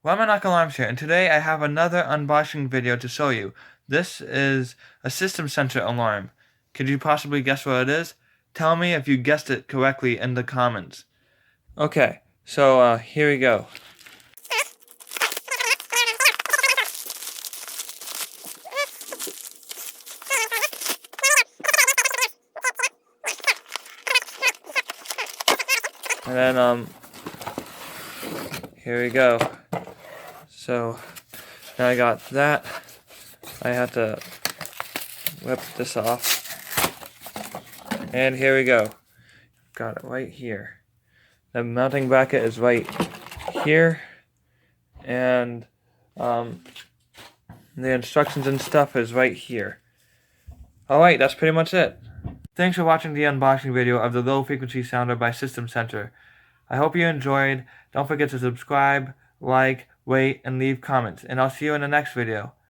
Whemenoc Alarms here, and today I have another unboxing video to show you. This is a system sensor alarm. Could you possibly guess what it is? Tell me if you guessed it correctly in the comments. Okay, so here we go. And then here we go. So now I got that. I have to whip this off. And here we go. Got it right here. The mounting bracket is right here. And the instructions and stuff is right here. Alright, that's pretty much it. Thanks for watching the unboxing video of the low frequency sounder by System Center. I hope you enjoyed. Don't forget to subscribe, like, rate, and leave comments. And I'll see you in the next video.